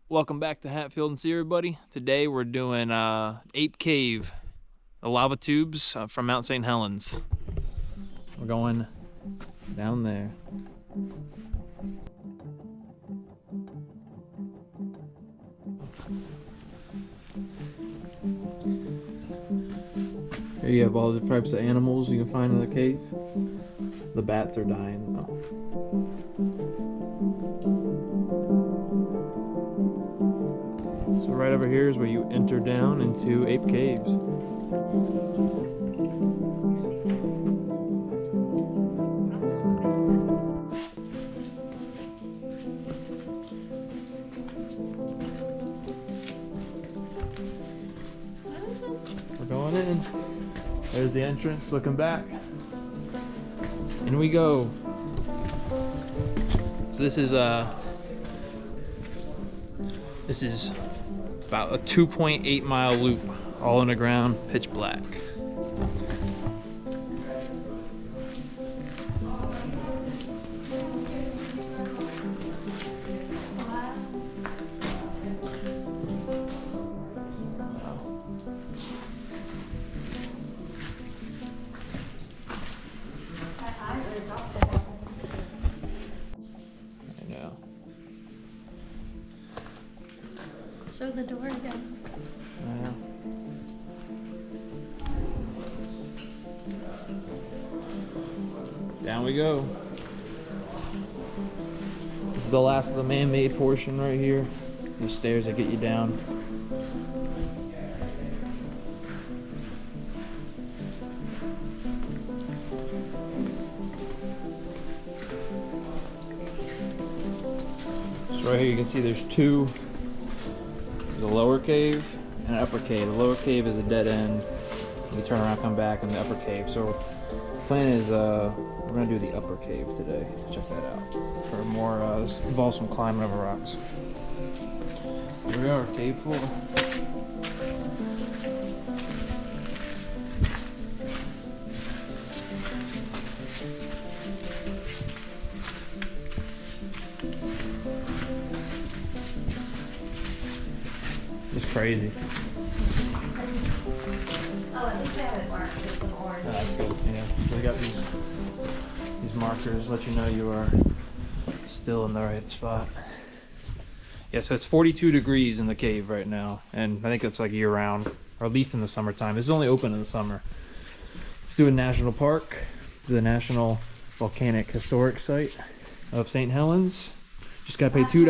Welcome back to Hatfield and see everybody. Today we're doing Ape Cave, the lava tubes from Mount St. Helens. We're going down there. Here you have all the types of animals you can find in the cave. The bats are dying though. So right over here is where you enter down into Ape Caves. We're going in. There's the entrance, looking back. In we go. So this is about a 2.8 mile loop, all underground, pitch black. I know. Show the door again. I know. Down we go. This is the last of the man-made portion right here. These stairs that get you down. So right here you can see there's two. There's a lower cave and an upper cave. The lower cave is a dead end. You can turn around, come back in the upper cave. So the plan is we're gonna do the upper cave today. Check that out. For more, this involves some climbing over rocks. Here we are, cave 4. It's crazy. Oh, at least they have it marked with some orange. Oh, that's good. Yeah, they got these markers let you know you are still in the right spot. Yeah, so it's 42 degrees in the cave right now, and I think it's like year round, or at least in the summertime. It's only open in the summer. Let's do a national park, the National Volcanic Historic Site of St. Helens. Just gotta pay $2.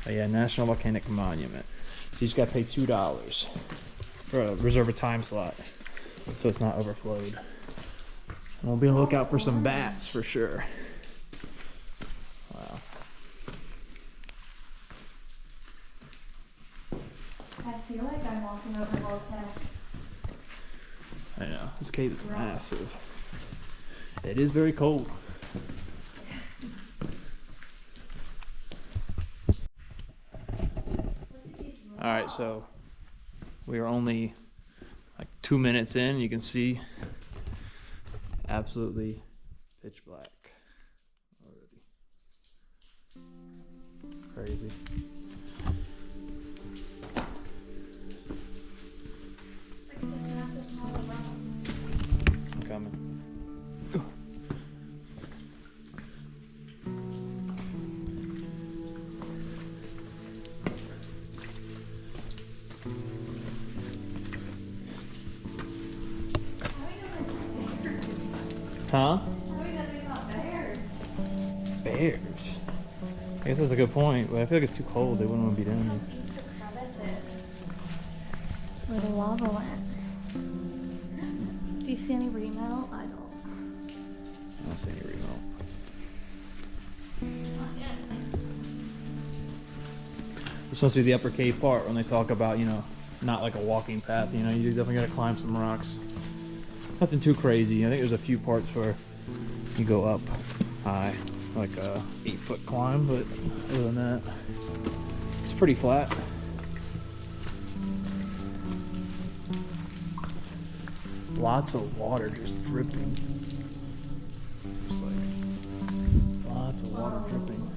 Oh yeah, National Volcanic Monument. So you just gotta pay $2 for a reserve a time slot, so it's not overflowed. And we'll be on the lookout for some bats for sure. Wow. I feel like I'm walking over Volcano. I know, this cave is massive. It is very cold. Alright, so we are only like 2 minutes in. You can see absolutely pitch black already. Crazy. I'm coming. Huh? How do we know they got bears? Bears? I guess that's a good point, but I feel like it's too cold. They wouldn't want to be down there. The crevices where the lava went. Do you see any remelt? I don't. I don't see any remelt. This supposed to be the upper cave part when they talk about, you know, not like a walking path. You know, you definitely got to climb some rocks. Nothing too crazy. I think there's a few parts where you go up high, like a 8-foot climb, but other than that, it's pretty flat. Lots of water just dripping. Just like lots of water dripping.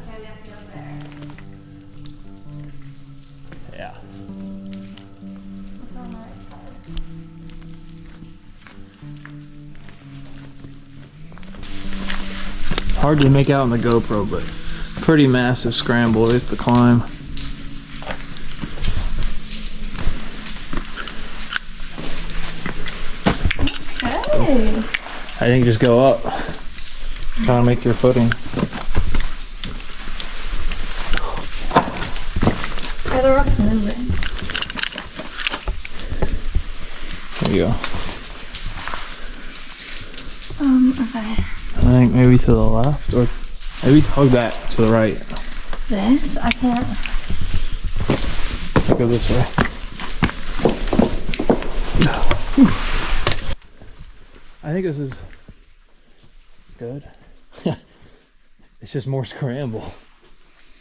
Okay, we have to go there. Hard to make out on the GoPro, but pretty massive scramble we have to climb. Okay. I think just go up. Try to make your footing. Yeah, the rock's moving. There you go. Okay. I think maybe to the left, or maybe hug that to the right. This? I can't. Go this way. I think this is good. It's just more scramble.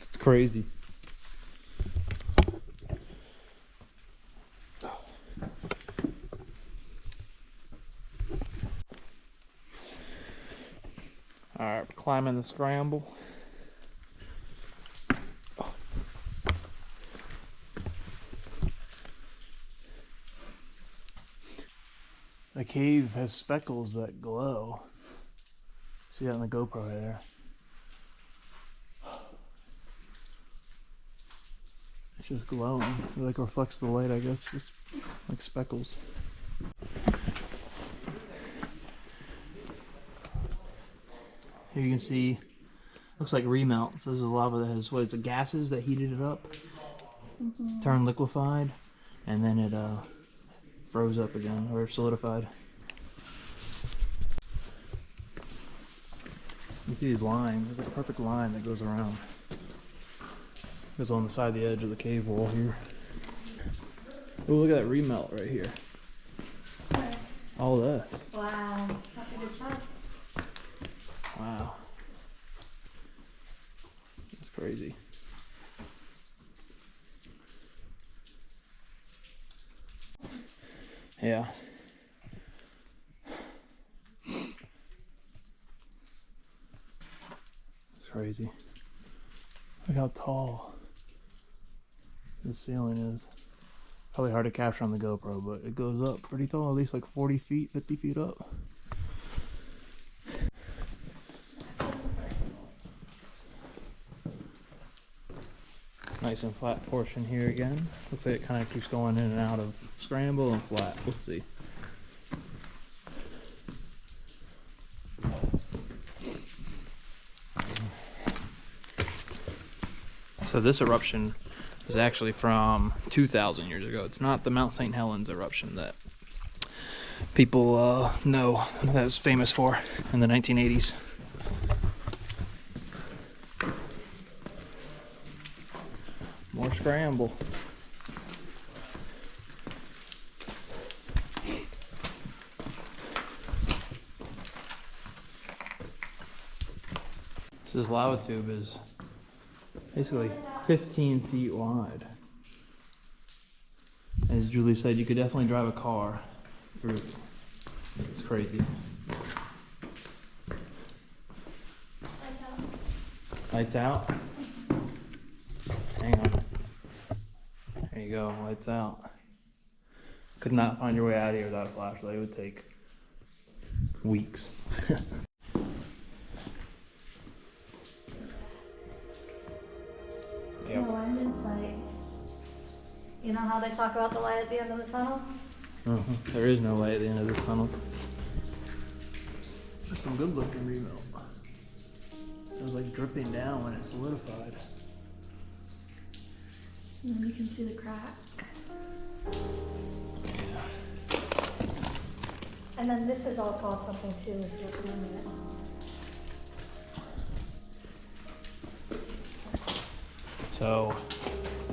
It's crazy. Alright, climbing the scramble. The cave has speckles that glow. See that on the GoPro there? It's just glowing. It like reflects the light, I guess. Just like speckles. Here you can see, looks like remelt. So this is lava that has, what is it, gases that heated it up, turned liquefied, and then it froze up again, or solidified. You see these lines, there's like a perfect line that goes around. Goes on the side of the edge of the cave wall here. Oh, look at that remelt right here. All this. Wow, that's a good shot. Wow. That's crazy. Yeah. It's crazy. Look how tall the ceiling is. Probably hard to capture on the GoPro, but it goes up pretty tall, at least like 40 feet, 50 feet up. Nice and flat portion here again. Looks like it kind of keeps going in and out of scramble and flat. We'll see. So this eruption was actually from 2,000 years ago. It's not the Mount St. Helens eruption that people know that was famous for in the 1980s. More scramble. So this lava tube is basically 15 feet wide. As Julie said, you could definitely drive a car through it. It's crazy. Lights out? Hang on. There you go, lights out. Could not find your way out of here without a flashlight. It would take weeks. Yep. No end in sight. You know how they talk about the light at the end of the tunnel? There is no light at the end of this tunnel. There's some good looking remelt. It was like dripping down when it solidified. And then you can see the crack. Yeah. And then this is all called something too, if you remember it. So,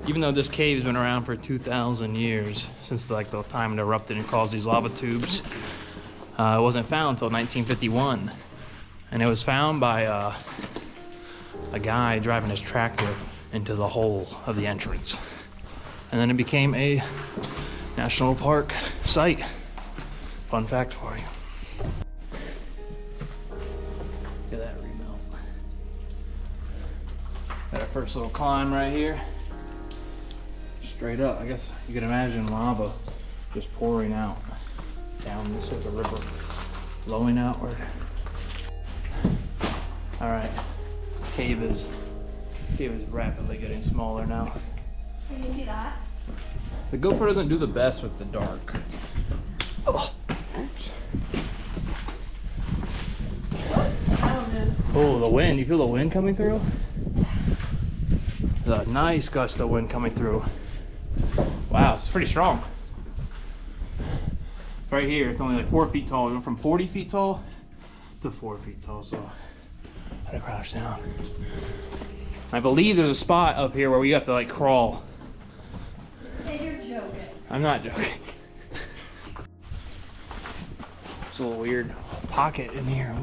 even though this cave's been around for 2,000 years, since like the time it erupted and caused these lava tubes, it wasn't found until 1951. And it was found by a guy driving his tractor into the hole of the entrance. And then it became a national park site. Fun fact for you. Look at that remelt. Got our first little climb right here. Straight up. I guess you can imagine lava just pouring out down this sort of river, flowing outward. All right, cave is rapidly getting smaller now. Can you see that? The GoPro doesn't do the best with the dark. Oh, oh, the wind. You feel the wind coming through? There's a nice gust of wind coming through. Wow, it's pretty strong. Right here, it's only like 4 feet tall. We went from 40 feet tall to 4 feet tall, so I had to crouch down. I believe there's a spot up here where we have to like crawl. Hey, you're joking. I'm not joking. It's a little weird pocket in here.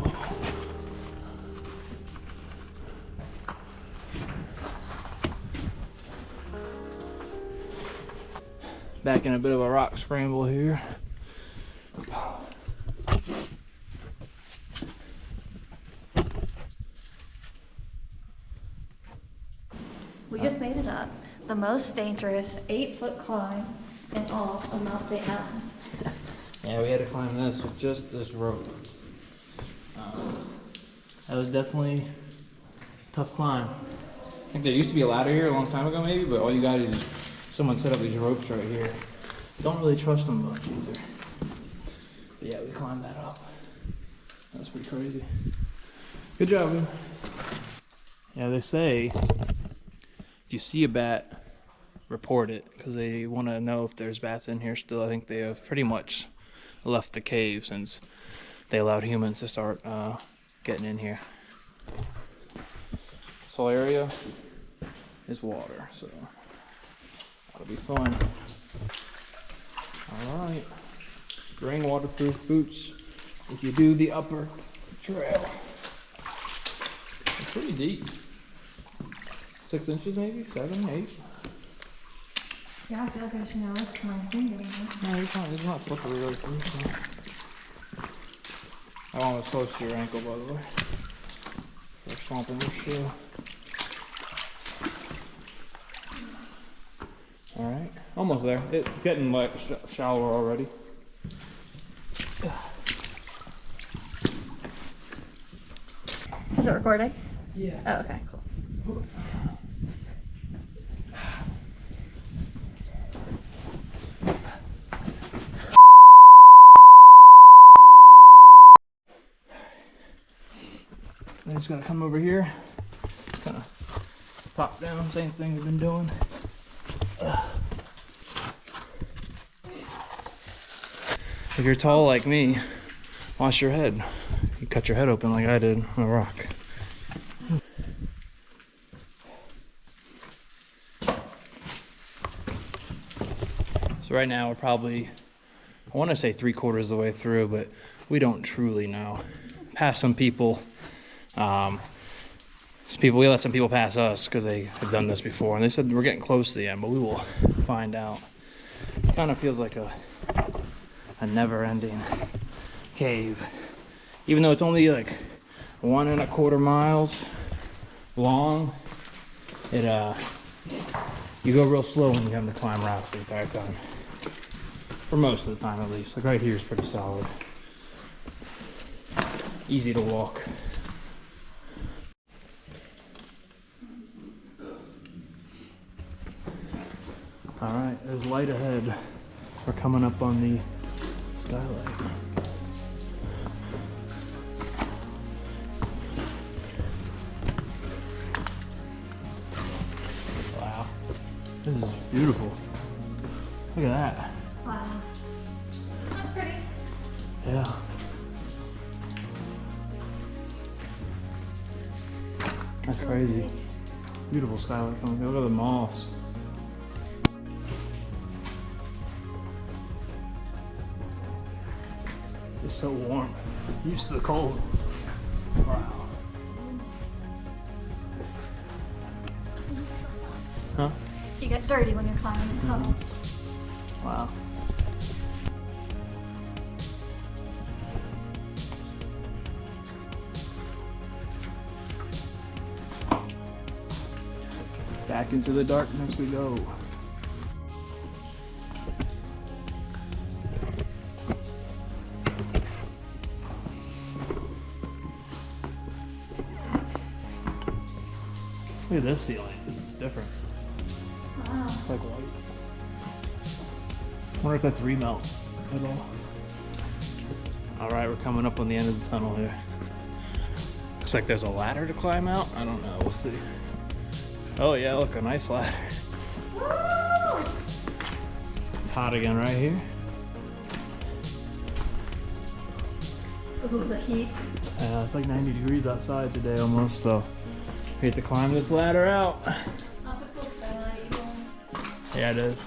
Back in a bit of a rock scramble here. We just made it up. The most dangerous 8-foot climb in all of Mount St. Helen. Yeah, we had to climb this with just this rope. That was definitely a tough climb. I think there used to be a ladder here a long time ago maybe, but all you got is someone set up these ropes right here. Don't really trust them much either. But yeah, we climbed that up. That was pretty crazy. Good job, man. Yeah, they say if you see a bat, report it, because they want to know if there's bats in here still. I think they have pretty much left the cave since they allowed humans to start getting in here. This whole area is water, so that'll be fun. All right, bring waterproof boots if you do the upper trail. It's pretty deep. 6 inches maybe? 7, 8? Yeah, I feel like I should know this my finger. No, it's not slippery right through. So. That one was close to your ankle, by the way. For swamping your shoe. Alright, almost there. It's getting like shallower already. Is it recording? Yeah. Oh, okay, cool. I just gotta come over here, kind of pop down, same thing we've been doing. If you're tall like me, wash your head. You cut your head open like I did on a rock. So right now we're probably, I want to say 3/4 of the way through, but we don't truly know. Past some people, we let some people pass us because they have done this before, and they said we're getting close to the end, but we will find out. It kind of feels like a never-ending cave, even though it's only like 1¼ miles long. It you go real slow when you have to climb rocks the entire time, for most of the time at least. Like right here is pretty solid, easy to walk. All right, there's light ahead. We're coming up on the skylight. Wow, this is beautiful. Look at that. Wow. That's pretty. Yeah. That's crazy. Beautiful skylight coming through. Look at the moss. It's so warm. Used to the cold. Wow. Huh? You get dirty when you're climbing in tunnels. Wow. Back into the darkness we go. Look at this ceiling. It's different. Wow. It's like white. I wonder if that's remelt at all. All right, we're coming up on the end of the tunnel here. Looks like there's a ladder to climb out. I don't know. We'll see. Oh yeah, look, a nice ladder. Woo! It's hot again right here. Ooh, the heat. Yeah, it's like 90 degrees outside today almost, so we have to climb this ladder out. That's a cool skylight. Yeah, it is.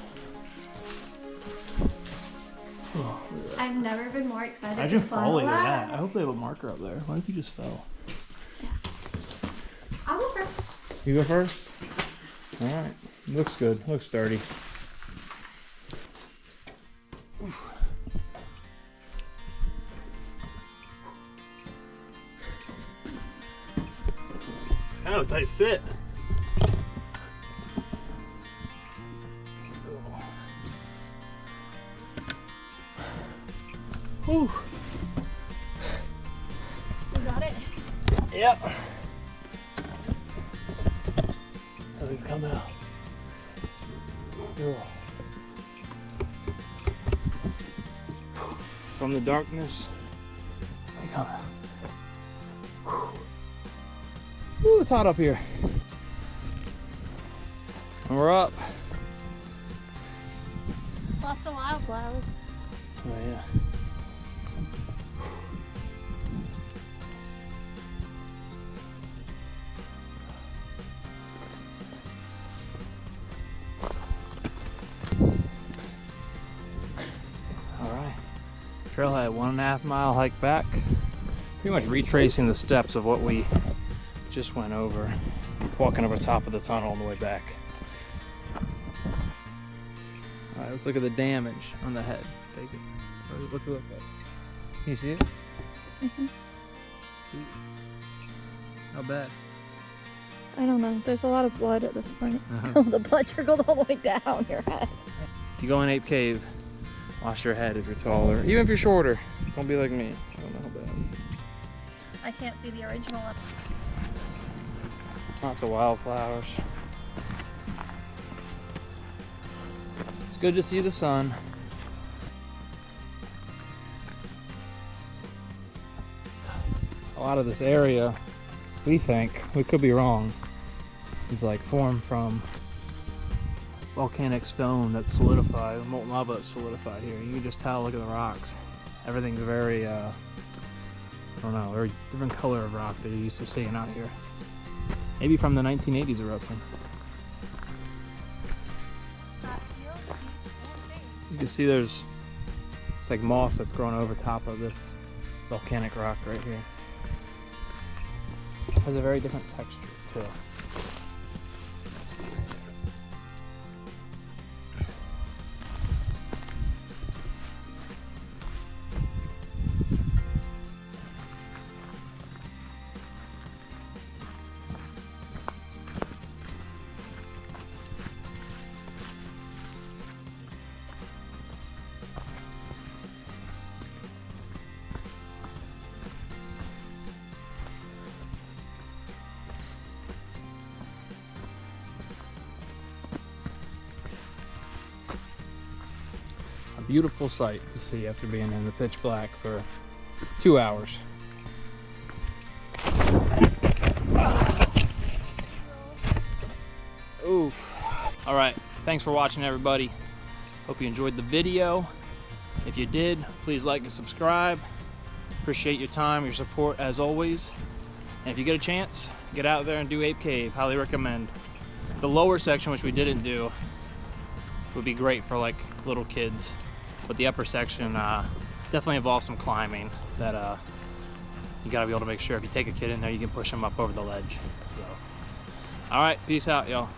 I've never been more excited. Imagine to climb falling a to ladder. that. I hope they have a marker up there. What if you just fell? I'll go first. You go first? Alright. Looks good. Looks sturdy. Kind of a tight fit. Whew. You got it? Yep. And we've come out. Ugh. From the darkness, we come out. Ooh, it's hot up here. And we're up. Lots of wildflowers. Oh yeah. Alright. Trailhead, 1.5 mile hike back. Pretty much retracing the steps of what we just went over. Walking over top of the tunnel on the way back. Alright, let's look at the damage on the head. Take it. What's it look like? Can you see it? Mm-hmm. How bad? I don't know. There's a lot of blood at this point. The blood trickled all the way down your head. If you go in Ape Cave, wash your head if you're taller. Even if you're shorter. Don't be like me. I don't know how bad. I can't see the original. Lots of wildflowers. It's good to see the sun. A lot of this area, we think, we could be wrong, is like formed from volcanic stone that's solidified, molten lava that's solidified here. You can just tell, look at the rocks. Everything's very, I don't know, very different color of rock that you're used to seeing out here. Maybe from the 1980s eruption. You can see it's like moss that's grown over top of this volcanic rock right here. It has a very different texture too. Let's see. Beautiful sight to see after being in the pitch black for 2 hours. Ooh. All right, thanks for watching everybody. Hope you enjoyed the video. If you did, please like and subscribe. Appreciate your time, your support as always. And if you get a chance, get out there and do Ape Cave, highly recommend. The lower section, which we didn't do, would be great for like little kids. But the upper section definitely involves some climbing that you gotta be able to make sure if you take a kid in there, you can push them up over the ledge. So, all right, peace out, y'all.